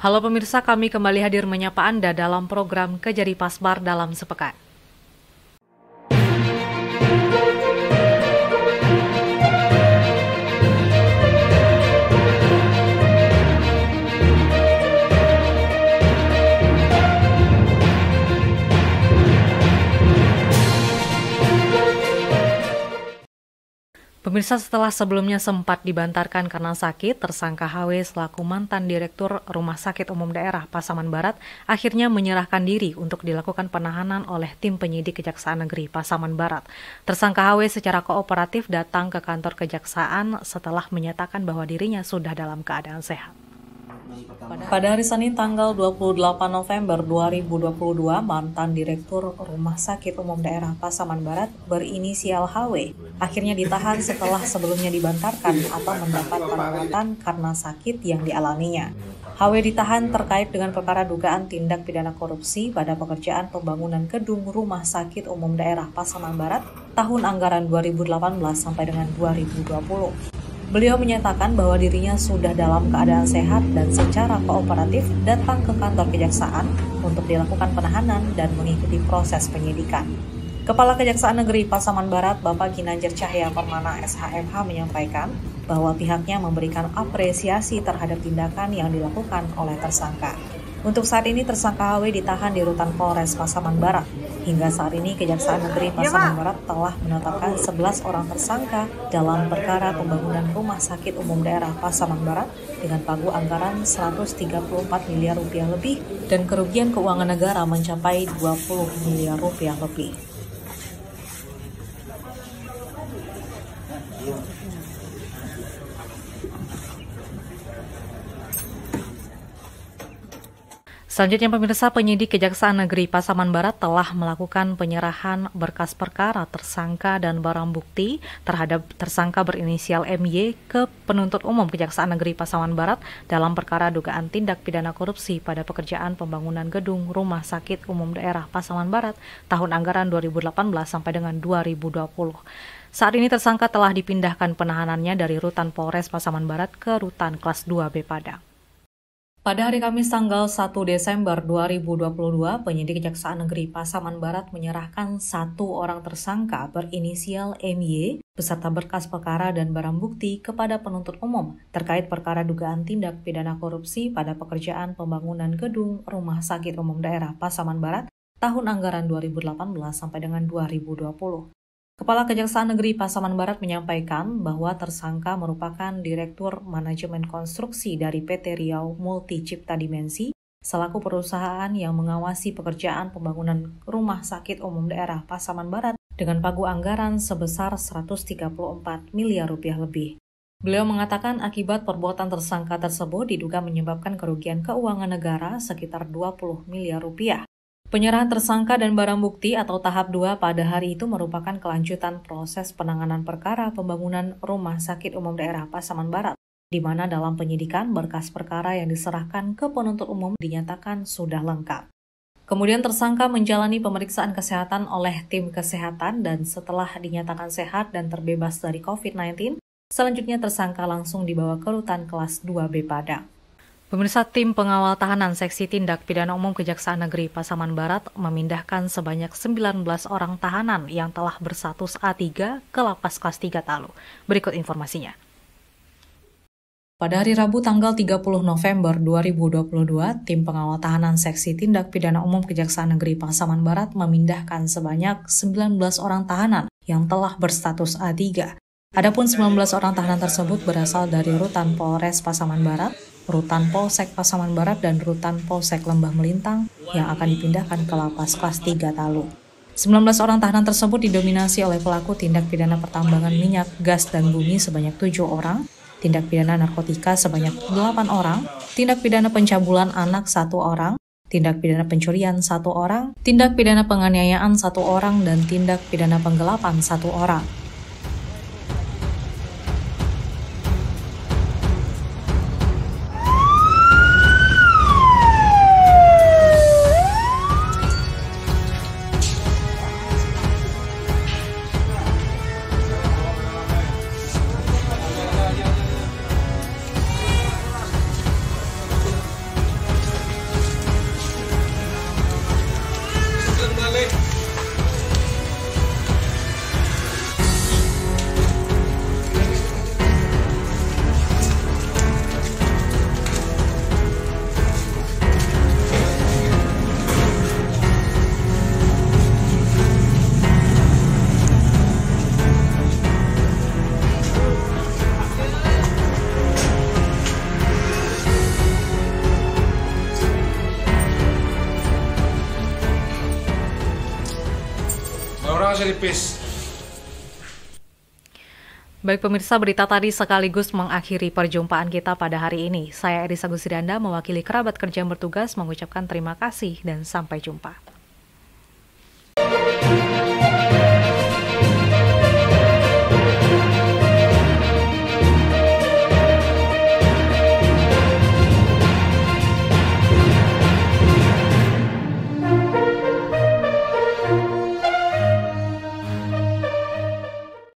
Halo pemirsa, kami kembali hadir menyapa Anda dalam program Kejari Pasbar dalam sepekan. Pemirsa, setelah sebelumnya sempat dibantarkan karena sakit, tersangka HW selaku mantan Direktur Rumah Sakit Umum Daerah Pasaman Barat akhirnya menyerahkan diri untuk dilakukan penahanan oleh tim penyidik Kejaksaan Negeri Pasaman Barat. Tersangka HW secara kooperatif datang ke kantor Kejaksaan setelah menyatakan bahwa dirinya sudah dalam keadaan sehat. Pada hari Senin tanggal 28 November 2022, mantan Direktur Rumah Sakit Umum Daerah Pasaman Barat berinisial HW akhirnya ditahan setelah sebelumnya dibantarkan atau mendapat perawatan karena sakit yang dialaminya. HW ditahan terkait dengan perkara dugaan tindak pidana korupsi pada pekerjaan pembangunan gedung Rumah Sakit Umum Daerah Pasaman Barat tahun anggaran 2018 sampai dengan 2020. Beliau menyatakan bahwa dirinya sudah dalam keadaan sehat dan secara kooperatif datang ke kantor Kejaksaan untuk dilakukan penahanan dan mengikuti proses penyidikan. Kepala Kejaksaan Negeri Pasaman Barat, Bapak Ginanjar Cahya Permana SHMH menyampaikan bahwa pihaknya memberikan apresiasi terhadap tindakan yang dilakukan oleh tersangka. Untuk saat ini tersangka HW ditahan di Rutan Polres Pasaman Barat. Hingga saat ini Kejaksaan Negeri Pasaman Barat telah menetapkan 11 orang tersangka dalam perkara pembangunan Rumah Sakit Umum Daerah Pasaman Barat dengan pagu anggaran 134 miliar rupiah lebih dan kerugian keuangan negara mencapai 20 miliar rupiah lebih. Selanjutnya pemirsa, penyidik Kejaksaan Negeri Pasaman Barat telah melakukan penyerahan berkas perkara tersangka dan barang bukti terhadap tersangka berinisial MY ke penuntut umum Kejaksaan Negeri Pasaman Barat dalam perkara dugaan tindak pidana korupsi pada pekerjaan pembangunan gedung Rumah Sakit Umum Daerah Pasaman Barat tahun anggaran 2018 sampai dengan 2020. Saat ini tersangka telah dipindahkan penahanannya dari Rutan Polres Pasaman Barat ke Rutan Kelas 2B Padang. Pada hari Kamis tanggal 1 Desember 2022, penyidik Kejaksaan Negeri Pasaman Barat menyerahkan 1 orang tersangka berinisial MY beserta berkas perkara dan barang bukti kepada penuntut umum terkait perkara dugaan tindak pidana korupsi pada pekerjaan pembangunan gedung Rumah Sakit Umum Daerah Pasaman Barat tahun anggaran 2018 sampai dengan 2020. Kepala Kejaksaan Negeri Pasaman Barat menyampaikan bahwa tersangka merupakan Direktur Manajemen Konstruksi dari PT Riau Multi Cipta Dimensi selaku perusahaan yang mengawasi pekerjaan pembangunan Rumah Sakit Umum Daerah Pasaman Barat dengan pagu anggaran sebesar 134 miliar rupiah lebih. Beliau mengatakan akibat perbuatan tersangka tersebut diduga menyebabkan kerugian keuangan negara sekitar 20 miliar rupiah. Penyerahan tersangka dan barang bukti atau tahap 2 pada hari itu merupakan kelanjutan proses penanganan perkara pembangunan Rumah Sakit Umum Daerah Pasaman Barat, di mana dalam penyidikan berkas perkara yang diserahkan ke penuntut umum dinyatakan sudah lengkap. Kemudian tersangka menjalani pemeriksaan kesehatan oleh tim kesehatan dan setelah dinyatakan sehat dan terbebas dari COVID-19, selanjutnya tersangka langsung dibawa ke Rutan Kelas 2B Padang. Pemirsa, tim pengawal tahanan Seksi Tindak Pidana Umum Kejaksaan Negeri Pasaman Barat memindahkan sebanyak 19 orang tahanan yang telah berstatus A3 ke Lapas Kelas 3 Talu. Berikut informasinya. Pada hari Rabu tanggal 30 November 2022, tim pengawal tahanan Seksi Tindak Pidana Umum Kejaksaan Negeri Pasaman Barat memindahkan sebanyak 19 orang tahanan yang telah berstatus A3. Adapun 19 orang tahanan tersebut berasal dari Rutan Polres Pasaman Barat, Rutan Polsek Pasaman Barat, dan Rutan Polsek Lembah Melintang yang akan dipindahkan ke Lapas Kelas 3 Talu. 19 orang tahanan tersebut didominasi oleh pelaku tindak pidana pertambangan minyak, gas, dan bumi sebanyak 7 orang, tindak pidana narkotika sebanyak 8 orang, tindak pidana pencabulan anak 1 orang, tindak pidana pencurian 1 orang, tindak pidana penganiayaan 1 orang, dan tindak pidana penggelapan 1 orang. Makasih Pis. Baik pemirsa, berita tadi sekaligus mengakhiri perjumpaan kita pada hari ini. Saya Erisa Gusiranda mewakili kerabat kerja yang bertugas mengucapkan terima kasih dan sampai jumpa.